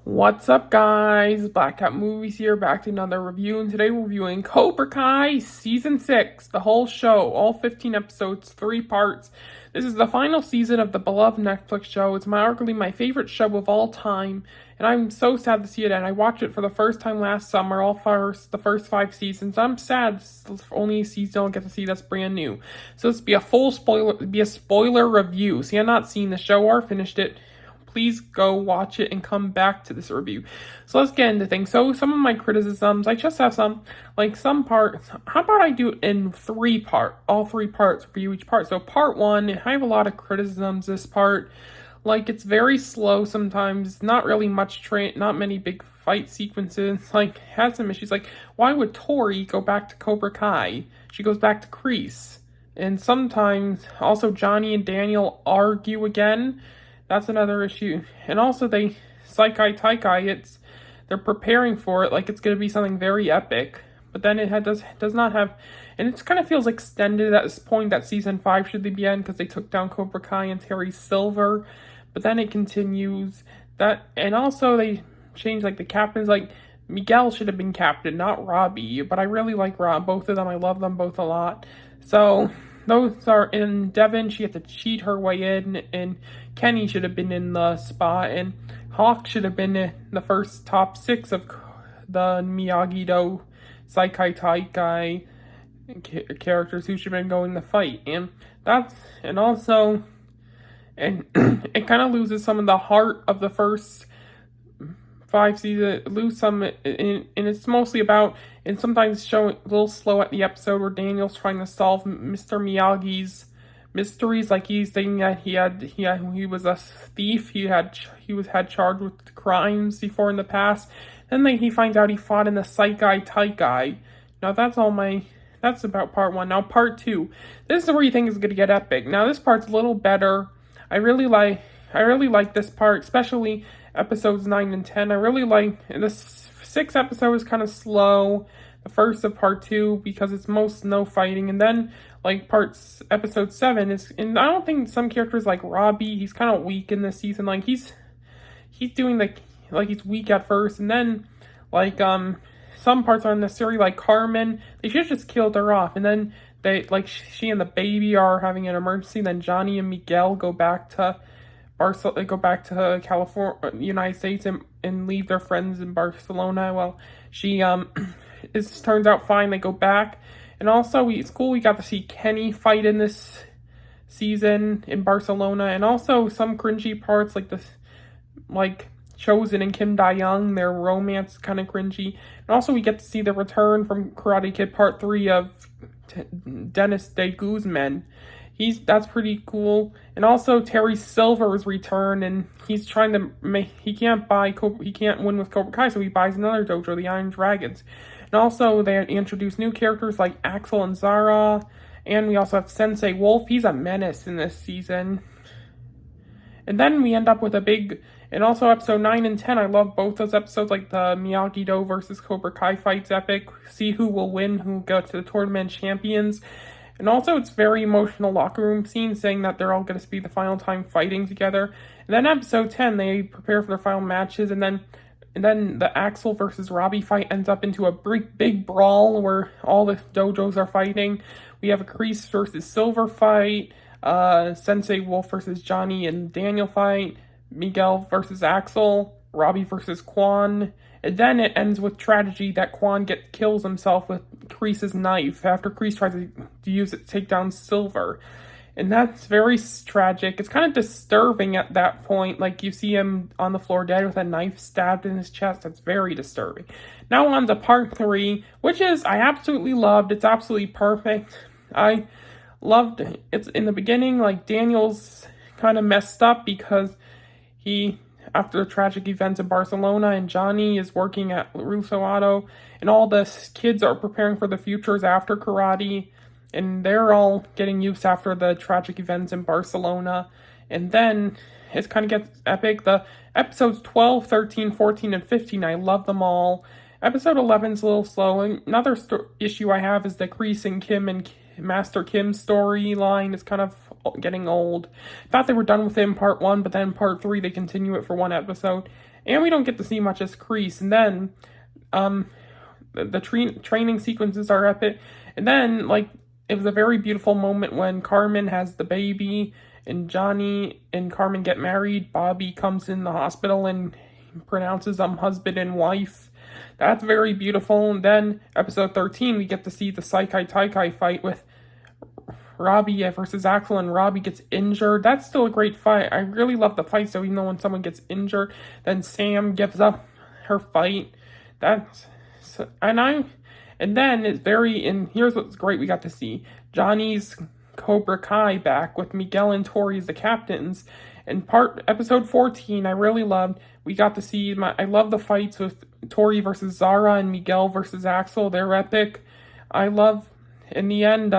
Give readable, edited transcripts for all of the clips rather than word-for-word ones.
What's up, guys? Black Cat Movies here, back to another review, and today we're reviewing Cobra Kai Season 6, the whole show, all 15 episodes, 3 parts. This is the final season of the beloved Netflix show. It's arguably my favorite show of all time, and I'm so sad to see it end. I watched it for the first time last summer, the first 5 seasons. I'm sad it's the only season I'll get to see that's brand new. So this will be a spoiler review. So you've not seen the show or finished it, please go watch it and come back to this review. So let's get into things. So some of my criticisms, I just have some parts. How about I do it in all 3 parts for you each part. So part 1, I have a lot of criticisms this part. It's very slow sometimes, not really much not many big fight sequences, has some issues. Why would Tori go back to Cobra Kai? She goes back to Kreese. And sometimes, also Johnny and Daniel argue again. That's another issue. And also Saikai Taikai, they're preparing for it like it's going to be something very epic. But then it does not have, and it kind of feels extended at this point that season 5 should be end because they took down Cobra Kai and Terry Silver. But then it continues that, and also they changed the captains. Miguel should have been captain, not Robbie. But I really like both of them. I love them both a lot. So those are in Devon. She had to cheat her way in, and Kenny should have been in the spot, and Hawk should have been in the first top 6 of the Miyagi-Do Saikai Taikai characters who should have been going to fight. And it kind of loses some of the heart of the first 5 seasons, lose some, and it's mostly about, and sometimes showing a little slow at the episode where Daniel's trying to solve Mr. Miyagi's mysteries. He's thinking that he was a thief. He was charged with crimes before in the past. Then he finds out he fought in the Saikai Taikai. Now that's about part 1. Now part 2. This is where you think it's gonna get epic. Now this part's a little better. I really like this part, especially episodes 9 and 10. I really like this 6th episode is kind of slow. The first of part 2 because it's most no fighting, and then episode 7 is, and I don't think some characters like Robbie, he's kind of weak in this season. He's doing he's weak at first, and then some parts aren't necessary. Carmen, they should have just killed her off, and then she and the baby are having an emergency. Then Johnny and Miguel go back to California, United States, and leave their friends in Barcelona. Well, she turns out fine. They go back, and also it's cool. We got to see Kenny fight in this season in Barcelona, and also some cringy parts Chosen and Kim Da-young, their romance kind of cringy. And also we get to see the return from Karate Kid Part 3 of Dennis De Guzman. That's pretty cool. And also Terry Silver's return, and he's trying to he can't win with Cobra Kai, so he buys another dojo, the Iron Dragons. And also they introduce new characters like Axel and Zara, and we also have Sensei Wolf. He's a menace in this season. And then we end up with and also episode 9 and 10, I love both those episodes, the Miyagi-Do versus Cobra Kai fights epic. See who will win, who goes to the tournament champions. And also it's very emotional locker room scene saying that they're all going to be the final time fighting together. And then episode 10, they prepare for their final matches, and then the Axel versus Robbie fight ends up into a big brawl where all the dojos are fighting. We have a Kreese versus Silver fight, Sensei Wolf versus Johnny and Daniel fight, Miguel versus Axel, Robbie versus Quan, and then it ends with tragedy that Quan kills himself with Kreese's knife after Kreese tries to use it to take down Silver. And that's very tragic. It's kind of disturbing at that point. You see him on the floor dead with a knife stabbed in his chest. That's very disturbing. Now on to part 3, which I absolutely loved. It's absolutely perfect. I loved it. It's in the beginning, Daniel's kind of messed up because after the tragic events in Barcelona, and Johnny is working at Russo Auto, and all the kids are preparing for the futures after karate, and they're all getting used after the tragic events in Barcelona. And then it kind of gets epic. The episodes 12, 13, 14, and 15, I love them all. Episode 11's a little slow. And another issue I have is the Kreese and Kim and Master Kim storyline is kind of getting old. Thought they were done with it in part 1, but then part 3 they continue it for one episode. and we don't get to see much as Kreese. And then the training sequences are epic. And then, like, it was a very beautiful moment when Carmen has the baby and Johnny and Carmen get married. Bobby comes in the hospital and pronounces them husband and wife. That's very beautiful. And then episode 13, we get to see the Saikai Taikai fight with Robbie versus Axel, and Robbie gets injured. That's still a great fight. I really love the fight, so even though when someone gets injured, then Sam gives up her fight. That's and then it's very, and here's what's great we got to see. Johnny's Cobra Kai back with Miguel and Tori as the captains. And episode 14, I really loved. We got to see I love the fights with Tori versus Zara and Miguel versus Axel. They're epic. I love in the end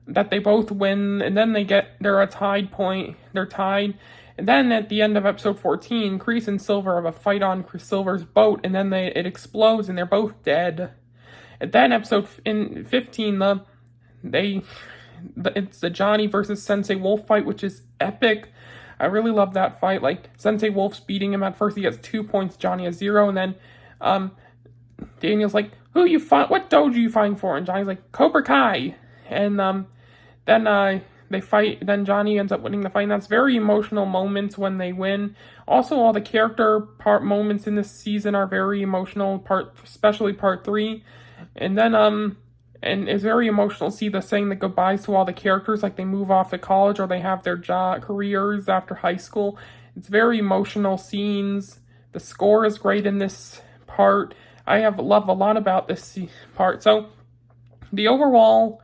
that they both win, and then they're a tied point. They're tied. And then at the end of episode 14, Kreese and Silver have a fight on Silver's boat, and then it explodes and they're both dead. And then episode 15, it's the Johnny versus Sensei Wolf fight, which is epic. I really love that fight. Like, Sensei Wolf's beating him at first. He gets 2 points. Johnny has 0. And then Daniel's like, what dojo you fighting for? And Johnny's like, Cobra Kai. And then they fight. Then Johnny ends up winning the fight. And that's very emotional moments when they win. Also, all the character part moments in this season are very emotional, especially part 3. And then and it's very emotional to see saying the goodbyes to all the characters, like they move off to college or they have their careers after high school. It's very emotional scenes. The score is great in this part. I love a lot about this part. So the overall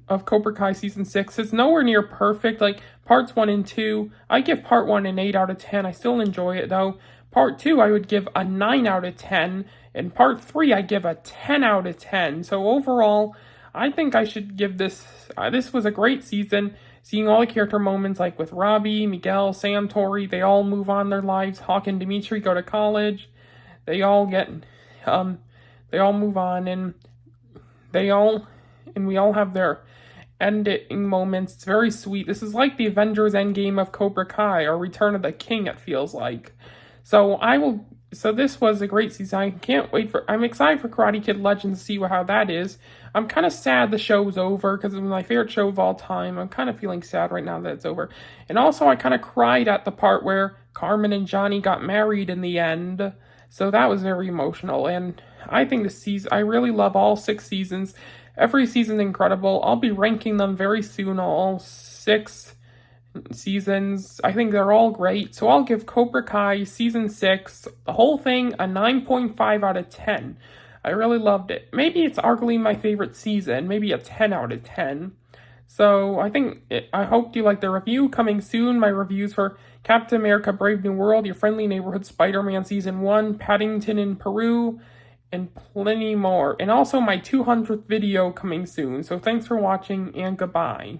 of Cobra Kai season 6 is nowhere near perfect. Like parts 1 and 2, I give part 1 an 8 out of 10. I still enjoy it though. Part 2, I would give a 9 out of 10. And part 3, I give a 10 out of 10. So overall, I think I should give this... this was a great season. Seeing all the character moments, like with Robbie, Miguel, Sam, Tori, they all move on their lives. Hawk and Dimitri go to college. They all move on, and we all have their ending moments. It's very sweet. This is like the Avengers Endgame of Cobra Kai, or Return of the King, it feels like. So this was a great season. I'm excited for Karate Kid Legends to see how that is. I'm kind of sad the show's over because it's my favorite show of all time. I'm kind of feeling sad right now that it's over. And also, I kind of cried at the part where Carmen and Johnny got married in the end. So that was very emotional. And I think I really love all 6 seasons. Every season's incredible. I'll be ranking them very soon, all 6 seasons. I think they're all great. So I'll give Cobra Kai season 6, the whole thing, a 9.5 out of 10. I really loved it. Maybe it's arguably my favorite season, maybe a 10 out of 10. So I hope you like the review. Coming soon, my reviews for Captain America Brave New World, Your Friendly Neighborhood Spider-Man Season 1, Paddington in Peru, and plenty more. And also my 200th video coming soon. So thanks for watching, and goodbye.